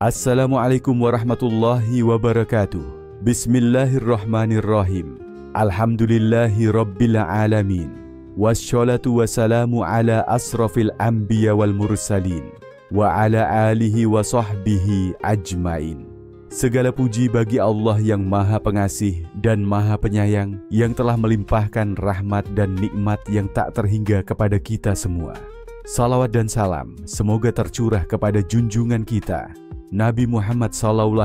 Assalamualaikum warahmatullahi wabarakatuh. Bismillahirrahmanirrahim. Alhamdulillahi rabbil alamin. Wassalatu wassalamu ala asrafil anbiya wal mursalin wa ala alihi wa sahbihi ajmain. Segala puji bagi Allah yang Maha Pengasih dan Maha Penyayang, yang telah melimpahkan rahmat dan nikmat yang tak terhingga kepada kita semua. Salawat dan salam semoga tercurah kepada junjungan kita Nabi Muhammad SAW,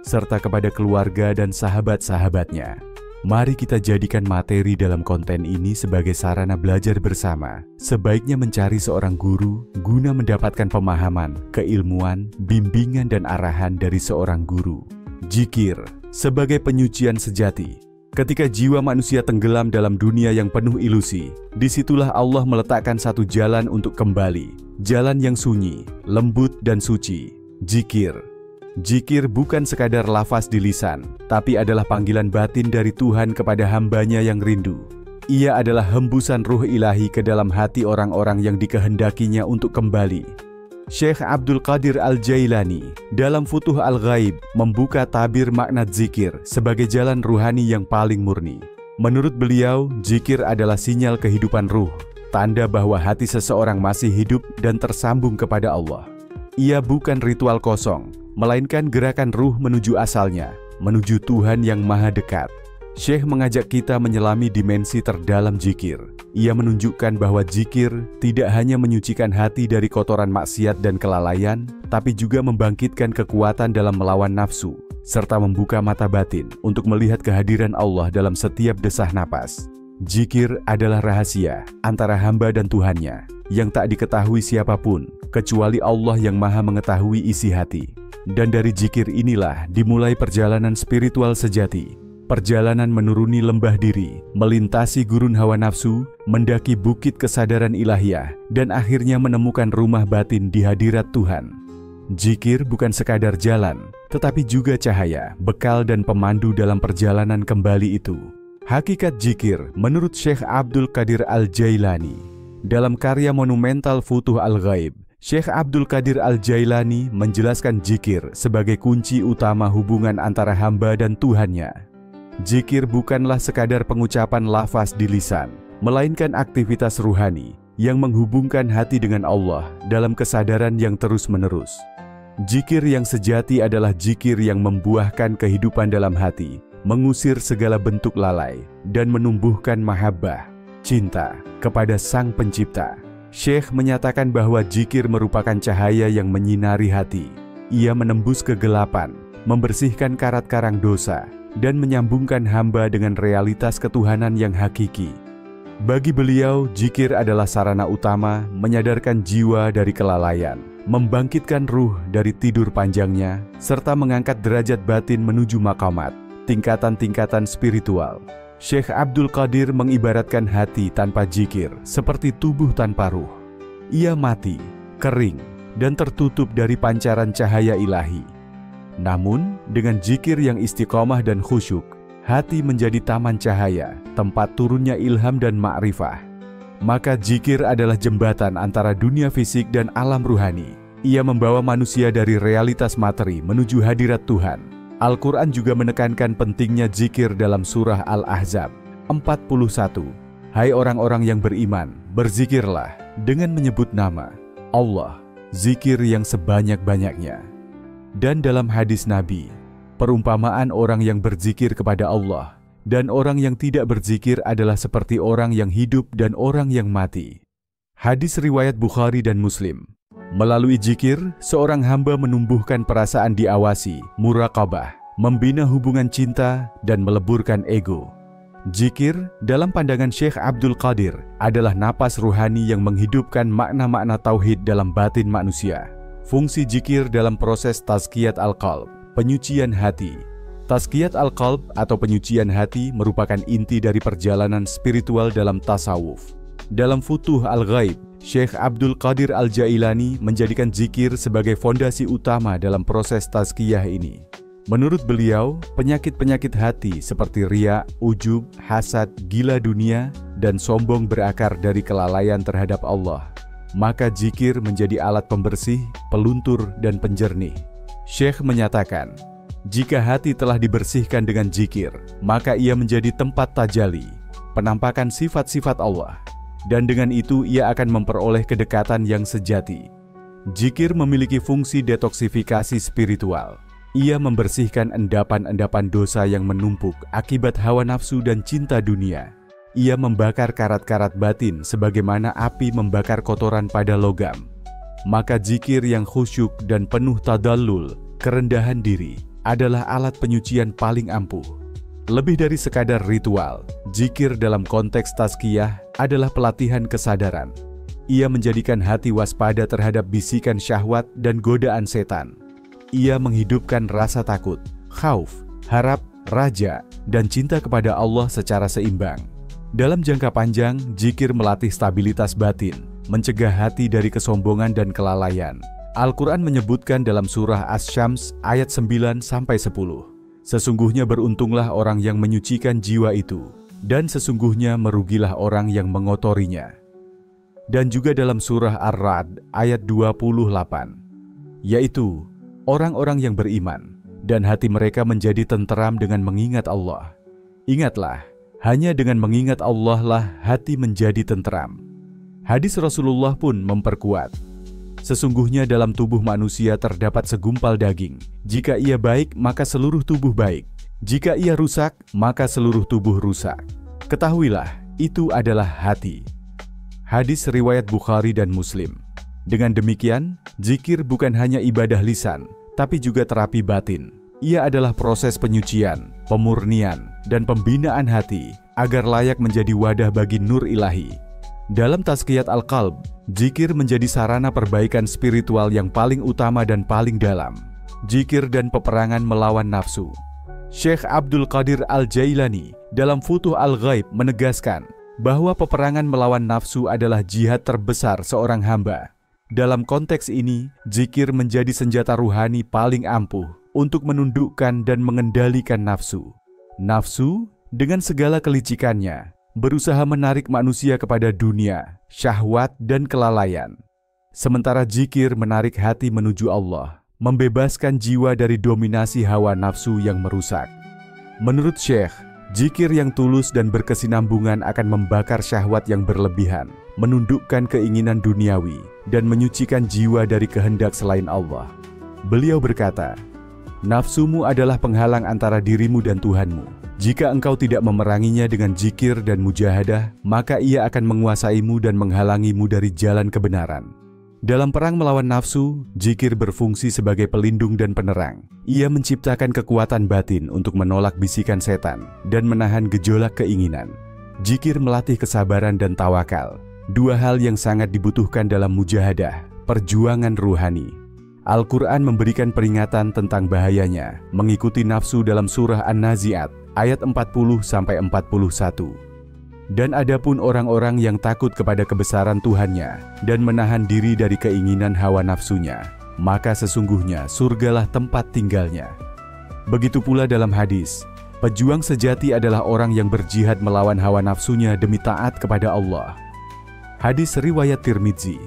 serta kepada keluarga dan sahabat-sahabatnya. Mari kita jadikan materi dalam konten ini sebagai sarana belajar bersama. Sebaiknya mencari seorang guru guna mendapatkan pemahaman, keilmuan, bimbingan dan arahan dari seorang guru. Zikir sebagai penyucian sejati. Ketika jiwa manusia tenggelam dalam dunia yang penuh ilusi, disitulah Allah meletakkan satu jalan untuk kembali. Jalan yang sunyi, lembut dan suci. Zikir. Zikir bukan sekadar lafaz di lisan, tapi adalah panggilan batin dari Tuhan kepada hambanya yang rindu. Ia adalah hembusan ruh ilahi ke dalam hati orang-orang yang dikehendakinya untuk kembali. Syekh Abdul Qadir Al-Jailani dalam Futuh Al-Ghaib membuka tabir makna zikir sebagai jalan ruhani yang paling murni. Menurut beliau, zikir adalah sinyal kehidupan ruh, tanda bahwa hati seseorang masih hidup dan tersambung kepada Allah. Ia bukan ritual kosong, melainkan gerakan ruh menuju asalnya, menuju Tuhan yang maha dekat. Syekh mengajak kita menyelami dimensi terdalam zikir. Ia menunjukkan bahwa zikir tidak hanya menyucikan hati dari kotoran maksiat dan kelalaian, tapi juga membangkitkan kekuatan dalam melawan nafsu, serta membuka mata batin untuk melihat kehadiran Allah dalam setiap desah napas. Zikir adalah rahasia antara hamba dan Tuhannya, yang tak diketahui siapapun, kecuali Allah yang maha mengetahui isi hati. Dan dari zikir inilah dimulai perjalanan spiritual sejati. Perjalanan menuruni lembah diri, melintasi gurun hawa nafsu, mendaki bukit kesadaran ilahiyah, dan akhirnya menemukan rumah batin di hadirat Tuhan. Zikir bukan sekadar jalan, tetapi juga cahaya, bekal dan pemandu dalam perjalanan kembali itu. Hakikat zikir menurut Syekh Abdul Qadir Al-Jailani. Dalam karya monumental Futuh Al-Ghaib, Syekh Abdul Qadir Al-Jailani menjelaskan zikir sebagai kunci utama hubungan antara hamba dan Tuhannya. Zikir bukanlah sekadar pengucapan lafaz di lisan, melainkan aktivitas ruhani yang menghubungkan hati dengan Allah dalam kesadaran yang terus-menerus. Zikir yang sejati adalah zikir yang membuahkan kehidupan dalam hati, mengusir segala bentuk lalai, dan menumbuhkan mahabbah, cinta, kepada Sang Pencipta. Syekh menyatakan bahwa zikir merupakan cahaya yang menyinari hati. Ia menembus kegelapan, membersihkan karat-karang dosa, dan menyambungkan hamba dengan realitas ketuhanan yang hakiki. Bagi beliau, zikir adalah sarana utama menyadarkan jiwa dari kelalaian, membangkitkan ruh dari tidur panjangnya, serta mengangkat derajat batin menuju maqamat, tingkatan-tingkatan spiritual. Syekh Abdul Qadir mengibaratkan hati tanpa zikir seperti tubuh tanpa ruh. Ia mati, kering, dan tertutup dari pancaran cahaya ilahi. Namun, dengan zikir yang istiqomah dan khusyuk, hati menjadi taman cahaya, tempat turunnya ilham dan ma'rifah. Maka zikir adalah jembatan antara dunia fisik dan alam ruhani. Ia membawa manusia dari realitas materi menuju hadirat Tuhan. Al-Quran juga menekankan pentingnya zikir dalam surah Al-Ahzab 41. Hai orang-orang yang beriman, berzikirlah dengan menyebut nama Allah, zikir yang sebanyak-banyaknya. Dan dalam hadis Nabi, perumpamaan orang yang berzikir kepada Allah dan orang yang tidak berzikir adalah seperti orang yang hidup dan orang yang mati. Hadis riwayat Bukhari dan Muslim. Melalui zikir, seorang hamba menumbuhkan perasaan diawasi, muraqabah, membina hubungan cinta, dan meleburkan ego. Zikir, dalam pandangan Syekh Abdul Qadir, adalah napas ruhani yang menghidupkan makna-makna tauhid dalam batin manusia. Fungsi zikir dalam proses tazkiyat al-qalb, penyucian hati. Tazkiyat al-qalb atau penyucian hati merupakan inti dari perjalanan spiritual dalam tasawuf. Dalam Futuh Al-Ghaib, Syekh Abdul Qadir Al-Jailani menjadikan zikir sebagai fondasi utama dalam proses tazkiyah ini. Menurut beliau, penyakit-penyakit hati seperti riya, ujub, hasad, gila dunia, dan sombong berakar dari kelalaian terhadap Allah. maka zikir menjadi alat pembersih, peluntur, dan penjernih. Syekh menyatakan, jika hati telah dibersihkan dengan zikir, maka ia menjadi tempat tajalli, penampakan sifat-sifat Allah, dan dengan itu ia akan memperoleh kedekatan yang sejati. Zikir memiliki fungsi detoksifikasi spiritual. Ia membersihkan endapan-endapan dosa yang menumpuk akibat hawa nafsu dan cinta dunia. Ia membakar karat-karat batin sebagaimana api membakar kotoran pada logam. Maka zikir yang khusyuk dan penuh tadallul, kerendahan diri, adalah alat penyucian paling ampuh. Lebih dari sekadar ritual, zikir dalam konteks tazkiyah adalah pelatihan kesadaran. Ia menjadikan hati waspada terhadap bisikan syahwat dan godaan setan. Ia menghidupkan rasa takut, khauf, harap, raja, dan cinta kepada Allah secara seimbang. Dalam jangka panjang, zikir melatih stabilitas batin, mencegah hati dari kesombongan dan kelalaian. Al-Quran menyebutkan dalam surah Asy-Syams ayat 9-10, sesungguhnya beruntunglah orang yang menyucikan jiwa itu, dan sesungguhnya merugilah orang yang mengotorinya. Dan juga dalam surah Ar-Ra'd ayat 28, yaitu orang-orang yang beriman, dan hati mereka menjadi tenteram dengan mengingat Allah. Ingatlah, hanya dengan mengingat Allah lah hati menjadi tenteram. Hadis Rasulullah pun memperkuat, sesungguhnya dalam tubuh manusia terdapat segumpal daging. Jika ia baik, maka seluruh tubuh baik. Jika ia rusak, maka seluruh tubuh rusak. Ketahuilah, itu adalah hati. Hadis riwayat Bukhari dan Muslim. Dengan demikian, zikir bukan hanya ibadah lisan, tapi juga terapi batin. Ia adalah proses penyucian, pemurnian, dan pembinaan hati agar layak menjadi wadah bagi nur ilahi. Dalam Tazkiyat Al-Qalb, zikir menjadi sarana perbaikan spiritual yang paling utama dan paling dalam. Zikir dan peperangan melawan nafsu. Syekh Abdul Qadir Al-Jailani dalam Futuh Al-Ghaib menegaskan bahwa peperangan melawan nafsu adalah jihad terbesar seorang hamba. Dalam konteks ini, zikir menjadi senjata ruhani paling ampuh untuk menundukkan dan mengendalikan nafsu. Nafsu, dengan segala kelicikannya, berusaha menarik manusia kepada dunia, syahwat, dan kelalaian. Sementara zikir menarik hati menuju Allah, membebaskan jiwa dari dominasi hawa nafsu yang merusak. Menurut Syekh, zikir yang tulus dan berkesinambungan akan membakar syahwat yang berlebihan, menundukkan keinginan duniawi, dan menyucikan jiwa dari kehendak selain Allah. Beliau berkata, nafsumu adalah penghalang antara dirimu dan Tuhanmu. Jika engkau tidak memeranginya dengan zikir dan mujahadah, maka ia akan menguasaimu dan menghalangimu dari jalan kebenaran. Dalam perang melawan nafsu, zikir berfungsi sebagai pelindung dan penerang. Ia menciptakan kekuatan batin untuk menolak bisikan setan dan menahan gejolak keinginan. Zikir melatih kesabaran dan tawakal, dua hal yang sangat dibutuhkan dalam mujahadah, perjuangan ruhani. Al-Quran memberikan peringatan tentang bahayanya mengikuti nafsu dalam surah An-Nazi'at ayat 40-41. Dan adapun orang-orang yang takut kepada kebesaran Tuhannya dan menahan diri dari keinginan hawa nafsunya, maka sesungguhnya surgalah tempat tinggalnya. Begitu pula dalam hadis, pejuang sejati adalah orang yang berjihad melawan hawa nafsunya demi taat kepada Allah. Hadis riwayat Tirmidzi.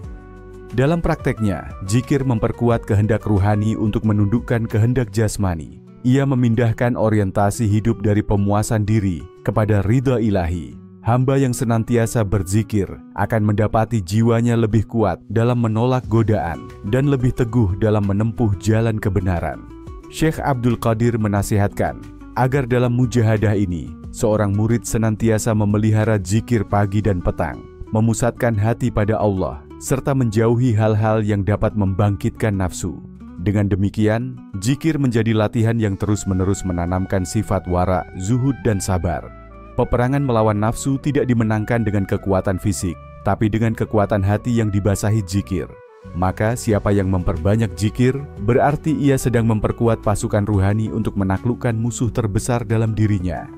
Dalam prakteknya, zikir memperkuat kehendak ruhani untuk menundukkan kehendak jasmani. Ia memindahkan orientasi hidup dari pemuasan diri kepada ridha ilahi. Hamba yang senantiasa berzikir akan mendapati jiwanya lebih kuat dalam menolak godaan dan lebih teguh dalam menempuh jalan kebenaran. Syekh Abdul Qadir menasihatkan agar dalam mujahadah ini, seorang murid senantiasa memelihara zikir pagi dan petang, memusatkan hati pada Allah, serta menjauhi hal-hal yang dapat membangkitkan nafsu. Dengan demikian, zikir menjadi latihan yang terus-menerus menanamkan sifat wara, zuhud, dan sabar. Peperangan melawan nafsu tidak dimenangkan dengan kekuatan fisik, tapi dengan kekuatan hati yang dibasahi zikir. Maka siapa yang memperbanyak zikir, berarti ia sedang memperkuat pasukan ruhani untuk menaklukkan musuh terbesar dalam dirinya.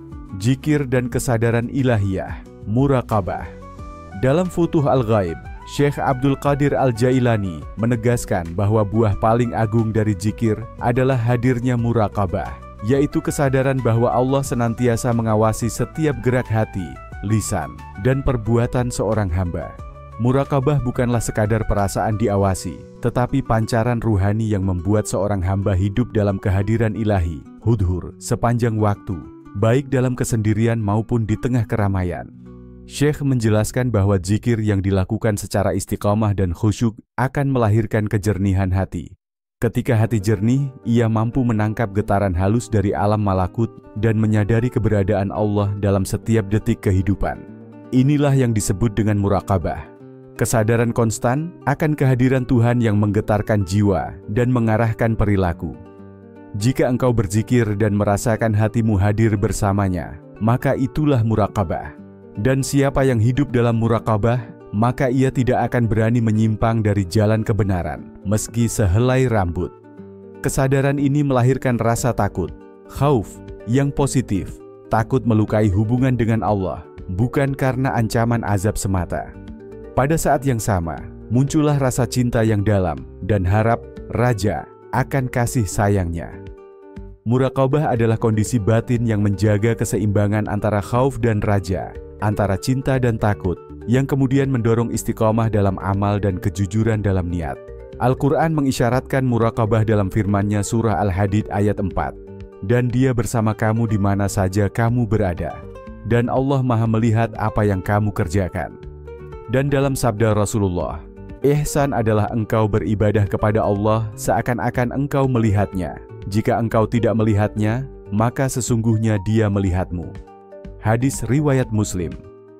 Zikir dan kesadaran ilahiyah, muraqabah. Dalam Futuh Al-Ghaib, Syekh Abdul Qadir Al-Jailani menegaskan bahwa buah paling agung dari zikir adalah hadirnya muraqabah, yaitu kesadaran bahwa Allah senantiasa mengawasi setiap gerak hati, lisan, dan perbuatan seorang hamba. Muraqabah bukanlah sekadar perasaan diawasi, tetapi pancaran ruhani yang membuat seorang hamba hidup dalam kehadiran ilahi, hudhur, sepanjang waktu, baik dalam kesendirian maupun di tengah keramaian. Syekh menjelaskan bahwa zikir yang dilakukan secara istiqamah dan khusyuk akan melahirkan kejernihan hati. Ketika hati jernih, ia mampu menangkap getaran halus dari alam malakut dan menyadari keberadaan Allah dalam setiap detik kehidupan. Inilah yang disebut dengan muraqabah. Kesadaran konstan akan kehadiran Tuhan yang menggetarkan jiwa dan mengarahkan perilaku. Jika engkau berzikir dan merasakan hatimu hadir bersamanya, maka itulah muraqabah. Dan siapa yang hidup dalam muraqabah, maka ia tidak akan berani menyimpang dari jalan kebenaran, meski sehelai rambut. Kesadaran ini melahirkan rasa takut, khauf, yang positif, takut melukai hubungan dengan Allah, bukan karena ancaman azab semata. Pada saat yang sama, muncullah rasa cinta yang dalam dan harap, raja, akan kasih sayangnya. Muraqabah adalah kondisi batin yang menjaga keseimbangan antara khauf dan raja, antara cinta dan takut, yang kemudian mendorong istiqomah dalam amal dan kejujuran dalam niat. Al-Quran mengisyaratkan muraqabah dalam firman-Nya surah Al-Hadid ayat 4. Dan Dia bersama kamu di mana saja kamu berada. Dan Allah Maha melihat apa yang kamu kerjakan. Dan dalam sabda Rasulullah, ihsan adalah engkau beribadah kepada Allah seakan-akan engkau melihatnya. Jika engkau tidak melihatnya, maka sesungguhnya Dia melihatmu. Hadis riwayat Muslim.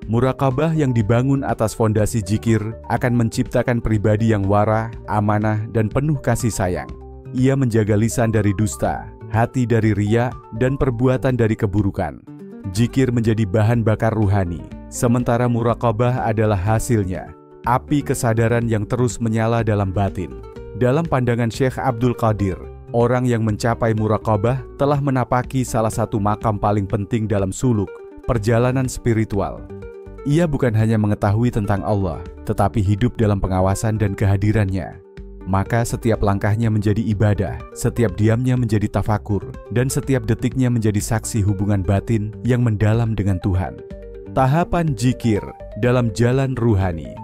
Muraqabah yang dibangun atas fondasi zikir akan menciptakan pribadi yang wara, amanah, dan penuh kasih sayang. Ia menjaga lisan dari dusta, hati dari riya, dan perbuatan dari keburukan. Zikir menjadi bahan bakar ruhani, sementara muraqabah adalah hasilnya, api kesadaran yang terus menyala dalam batin. Dalam pandangan Syekh Abdul Qadir, orang yang mencapai muraqabah telah menapaki salah satu makam paling penting dalam suluk, perjalanan spiritual. Ia bukan hanya mengetahui tentang Allah, tetapi hidup dalam pengawasan dan kehadirannya. Maka setiap langkahnya menjadi ibadah, setiap diamnya menjadi tafakur, dan setiap detiknya menjadi saksi hubungan batin yang mendalam dengan Tuhan. Tahapan zikir dalam jalan ruhani.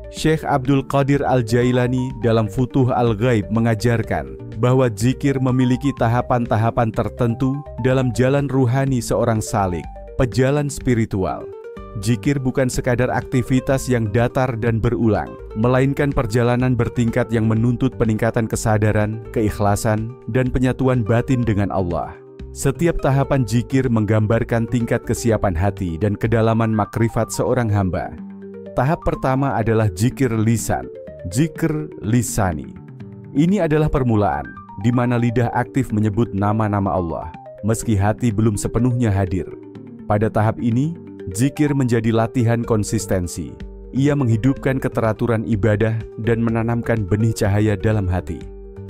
Syekh Abdul Qadir Al-Jailani dalam Futuh Al-Ghaib mengajarkan bahwa zikir memiliki tahapan-tahapan tertentu dalam jalan ruhani seorang salik, pejalan spiritual. Zikir bukan sekadar aktivitas yang datar dan berulang, melainkan perjalanan bertingkat yang menuntut peningkatan kesadaran, keikhlasan, dan penyatuan batin dengan Allah. Setiap tahapan zikir menggambarkan tingkat kesiapan hati dan kedalaman makrifat seorang hamba. Tahap pertama adalah zikir lisan, zikr lisani. Ini adalah permulaan, di mana lidah aktif menyebut nama-nama Allah, meski hati belum sepenuhnya hadir. Pada tahap ini, zikir menjadi latihan konsistensi. Ia menghidupkan keteraturan ibadah dan menanamkan benih cahaya dalam hati.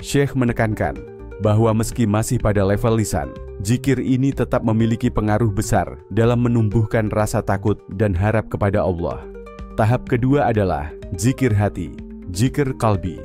Syekh menekankan bahwa meski masih pada level lisan, zikir ini tetap memiliki pengaruh besar dalam menumbuhkan rasa takut dan harap kepada Allah. Tahap kedua adalah zikir hati, zikir qalbi.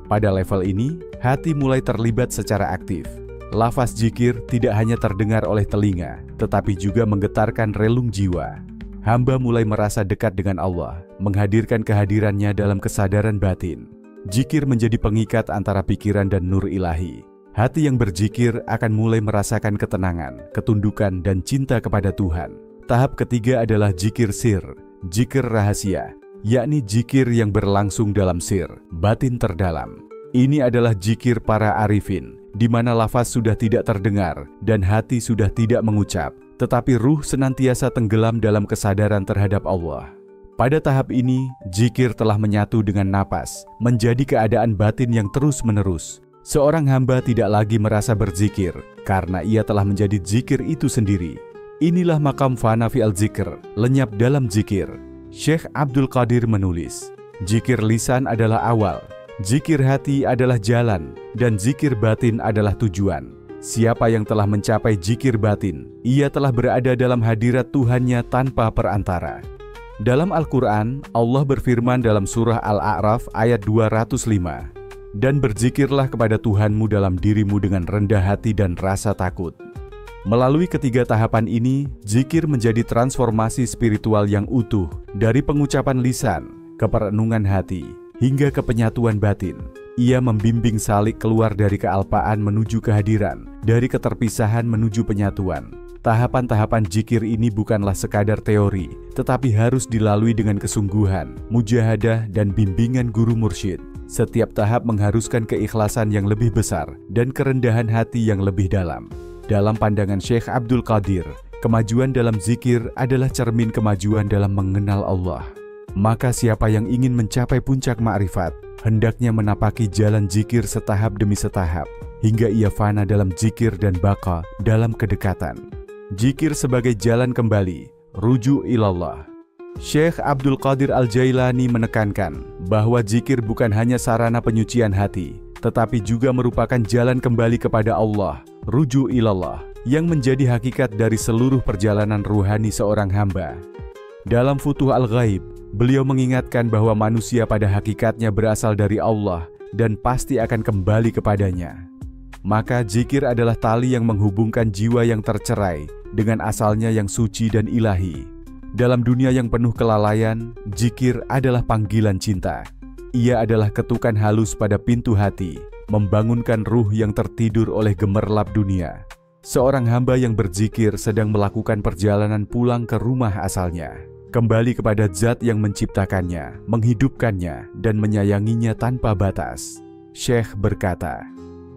Pada level ini, hati mulai terlibat secara aktif. Lafaz zikir tidak hanya terdengar oleh telinga, tetapi juga menggetarkan relung jiwa. Hamba mulai merasa dekat dengan Allah, menghadirkan kehadirannya dalam kesadaran batin. Zikir menjadi pengikat antara pikiran dan nur ilahi. Hati yang berzikir akan mulai merasakan ketenangan, ketundukan, dan cinta kepada Tuhan. Tahap ketiga adalah zikir sir, zikir rahasia, yakni zikir yang berlangsung dalam sir, batin terdalam. Ini adalah zikir para arifin, di mana lafaz sudah tidak terdengar dan hati sudah tidak mengucap, tetapi ruh senantiasa tenggelam dalam kesadaran terhadap Allah. Pada tahap ini, zikir telah menyatu dengan napas, menjadi keadaan batin yang terus-menerus. Seorang hamba tidak lagi merasa berzikir, karena ia telah menjadi zikir itu sendiri. Inilah makam fana fi'al zikr, lenyap dalam zikir. Syekh Abdul Qadir menulis, zikir lisan adalah awal, zikir hati adalah jalan, dan zikir batin adalah tujuan. Siapa yang telah mencapai zikir batin, ia telah berada dalam hadirat Tuhannya tanpa perantara. Dalam Al-Quran, Allah berfirman dalam surah Al-A'raf ayat 205, "Dan berzikirlah kepada Tuhanmu dalam dirimu dengan rendah hati dan rasa takut." Melalui ketiga tahapan ini, zikir menjadi transformasi spiritual yang utuh, dari pengucapan lisan, keperenungan hati, hingga ke penyatuan batin. Ia membimbing salik keluar dari kealpaan menuju kehadiran, dari keterpisahan menuju penyatuan. Tahapan-tahapan zikir ini bukanlah sekadar teori, tetapi harus dilalui dengan kesungguhan, mujahadah, dan bimbingan guru mursyid. Setiap tahap mengharuskan keikhlasan yang lebih besar dan kerendahan hati yang lebih dalam. Dalam pandangan Syekh Abdul Qadir, kemajuan dalam zikir adalah cermin kemajuan dalam mengenal Allah. Maka siapa yang ingin mencapai puncak ma'rifat, hendaknya menapaki jalan zikir setahap demi setahap, hingga ia fana dalam zikir dan baqa dalam kedekatan. Zikir sebagai jalan kembali, rujuk ilallah. Syekh Abdul Qadir Al-Jailani menekankan bahwa zikir bukan hanya sarana penyucian hati, tetapi juga merupakan jalan kembali kepada Allah, rujuk ilallah, yang menjadi hakikat dari seluruh perjalanan ruhani seorang hamba. Dalam Futuh Al-Ghaib, beliau mengingatkan bahwa manusia pada hakikatnya berasal dari Allah dan pasti akan kembali kepadanya. Maka zikir adalah tali yang menghubungkan jiwa yang tercerai dengan asalnya yang suci dan ilahi. Dalam dunia yang penuh kelalaian, zikir adalah panggilan cinta. Ia adalah ketukan halus pada pintu hati, membangunkan ruh yang tertidur oleh gemerlap dunia. Seorang hamba yang berzikir sedang melakukan perjalanan pulang ke rumah asalnya, kembali kepada Zat yang menciptakannya, menghidupkannya, dan menyayanginya tanpa batas. Syekh berkata,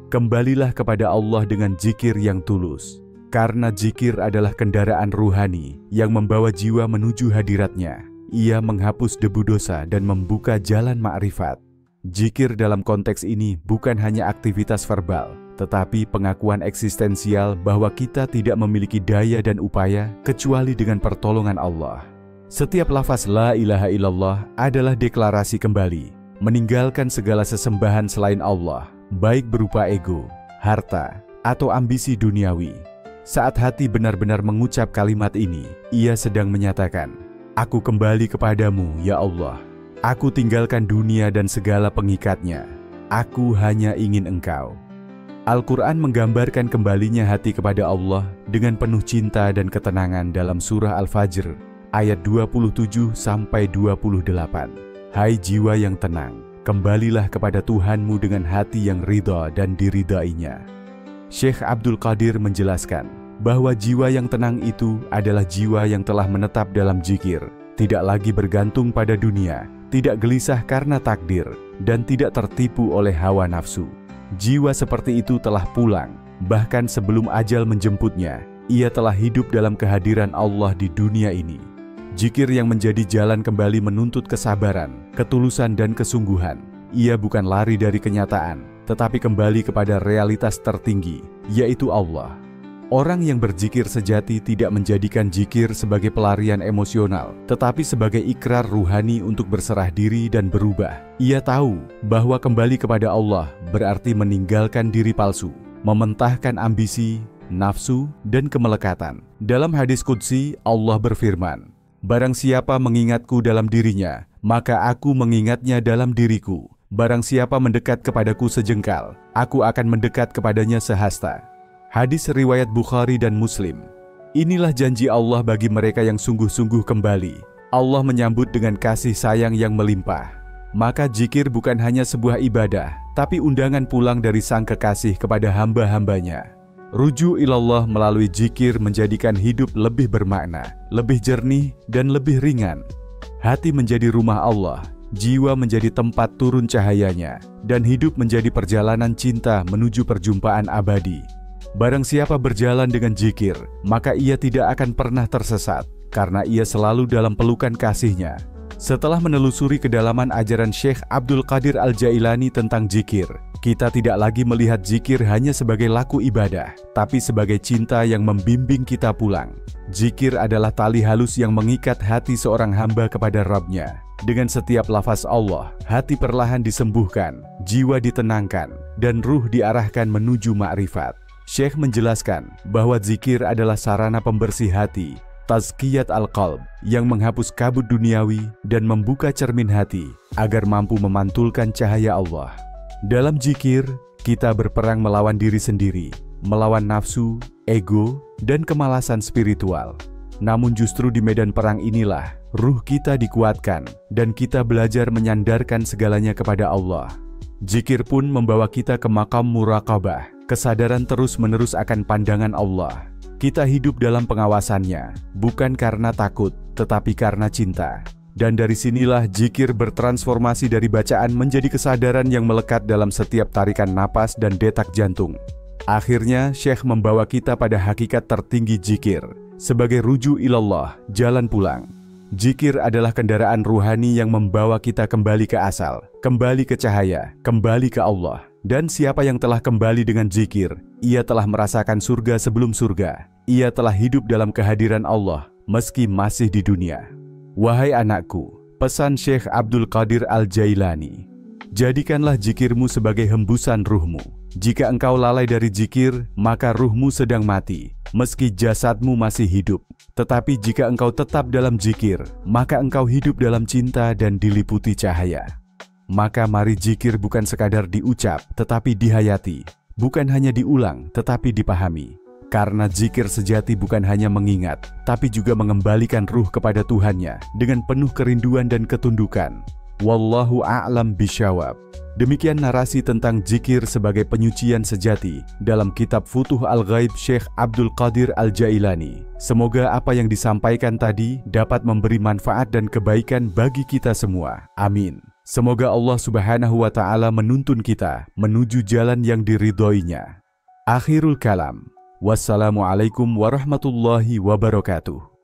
"Kembalilah kepada Allah dengan zikir yang tulus, karena zikir adalah kendaraan ruhani yang membawa jiwa menuju hadiratnya. Ia menghapus debu dosa dan membuka jalan ma'rifat." Zikir dalam konteks ini bukan hanya aktivitas verbal, tetapi pengakuan eksistensial bahwa kita tidak memiliki daya dan upaya kecuali dengan pertolongan Allah. Setiap lafaz la ilaha illallah adalah deklarasi kembali, meninggalkan segala sesembahan selain Allah, baik berupa ego, harta, atau ambisi duniawi. Saat hati benar-benar mengucap kalimat ini, ia sedang menyatakan, "Aku kembali kepadamu, ya Allah. Aku tinggalkan dunia dan segala pengikatnya. Aku hanya ingin Engkau." Al-Quran menggambarkan kembalinya hati kepada Allah dengan penuh cinta dan ketenangan dalam surah Al-Fajr, ayat 27-28. "Hai jiwa yang tenang, kembalilah kepada Tuhanmu dengan hati yang ridha dan diridainya." Syekh Abdul Qadir menjelaskan bahwa jiwa yang tenang itu adalah jiwa yang telah menetap dalam zikir, tidak lagi bergantung pada dunia, tidak gelisah karena takdir, dan tidak tertipu oleh hawa nafsu. Jiwa seperti itu telah pulang, bahkan sebelum ajal menjemputnya, ia telah hidup dalam kehadiran Allah di dunia ini. Zikir yang menjadi jalan kembali menuntut kesabaran, ketulusan, dan kesungguhan. Ia bukan lari dari kenyataan, tetapi kembali kepada realitas tertinggi, yaitu Allah. Orang yang berzikir sejati tidak menjadikan zikir sebagai pelarian emosional, tetapi sebagai ikrar ruhani untuk berserah diri dan berubah. Ia tahu bahwa kembali kepada Allah berarti meninggalkan diri palsu, mementahkan ambisi, nafsu, dan kemelekatan. Dalam hadis qudsi, Allah berfirman, "Barang siapa mengingatku dalam dirinya, maka aku mengingatnya dalam diriku. Barang siapa mendekat kepadaku sejengkal, aku akan mendekat kepadanya sehasta." Hadis riwayat Bukhari dan Muslim. Inilah janji Allah bagi mereka yang sungguh-sungguh kembali. Allah menyambut dengan kasih sayang yang melimpah. Maka zikir bukan hanya sebuah ibadah, tapi undangan pulang dari Sang Kekasih kepada hamba-hambanya. Rujuk ilallah melalui zikir menjadikan hidup lebih bermakna, lebih jernih, dan lebih ringan. Hati menjadi rumah Allah, jiwa menjadi tempat turun cahayanya, dan hidup menjadi perjalanan cinta menuju perjumpaan abadi. Barang siapa berjalan dengan zikir, maka ia tidak akan pernah tersesat, karena ia selalu dalam pelukan kasih-Nya. Setelah menelusuri kedalaman ajaran Syekh Abdul Qadir Al-Jailani tentang zikir, kita tidak lagi melihat zikir hanya sebagai laku ibadah, tapi sebagai cinta yang membimbing kita pulang. Zikir adalah tali halus yang mengikat hati seorang hamba kepada Rabb-Nya. Dengan setiap lafaz Allah, hati perlahan disembuhkan, jiwa ditenangkan, dan ruh diarahkan menuju ma'rifat. Syekh menjelaskan bahwa zikir adalah sarana pembersih hati, tazkiyat al-qalb, yang menghapus kabut duniawi dan membuka cermin hati agar mampu memantulkan cahaya Allah. Dalam zikir, kita berperang melawan diri sendiri, melawan nafsu, ego, dan kemalasan spiritual. Namun justru di medan perang inilah ruh kita dikuatkan dan kita belajar menyandarkan segalanya kepada Allah. Zikir pun membawa kita ke makam muraqabah, kesadaran terus-menerus akan pandangan Allah. Kita hidup dalam pengawasannya, bukan karena takut, tetapi karena cinta. Dan dari sinilah zikir bertransformasi dari bacaan menjadi kesadaran yang melekat dalam setiap tarikan napas dan detak jantung. Akhirnya, Syekh membawa kita pada hakikat tertinggi zikir, sebagai ruju ilallah, jalan pulang. Zikir adalah kendaraan ruhani yang membawa kita kembali ke asal, kembali ke cahaya, kembali ke Allah. Dan siapa yang telah kembali dengan zikir, ia telah merasakan surga sebelum surga. Ia telah hidup dalam kehadiran Allah, meski masih di dunia. Wahai anakku, pesan Syekh Abdul Qadir Al-Jailani, jadikanlah zikirmu sebagai hembusan ruhmu. Jika engkau lalai dari zikir, maka ruhmu sedang mati, meski jasadmu masih hidup. Tetapi jika engkau tetap dalam zikir, maka engkau hidup dalam cinta dan diliputi cahaya. Maka mari zikir bukan sekadar diucap, tetapi dihayati. Bukan hanya diulang, tetapi dipahami. Karena zikir sejati bukan hanya mengingat, tapi juga mengembalikan ruh kepada Tuhannya dengan penuh kerinduan dan ketundukan. Wallahu a'lam bishawab. Demikian narasi tentang zikir sebagai penyucian sejati dalam kitab Futuh Al-Ghaib Syekh Abdul Qadir Al-Jailani. Semoga apa yang disampaikan tadi dapat memberi manfaat dan kebaikan bagi kita semua. Amin. Semoga Allah Subhanahu wa Ta'ala menuntun kita menuju jalan yang diridhoinya. Akhirul kalam. Wassalamualaikum warahmatullahi wabarakatuh.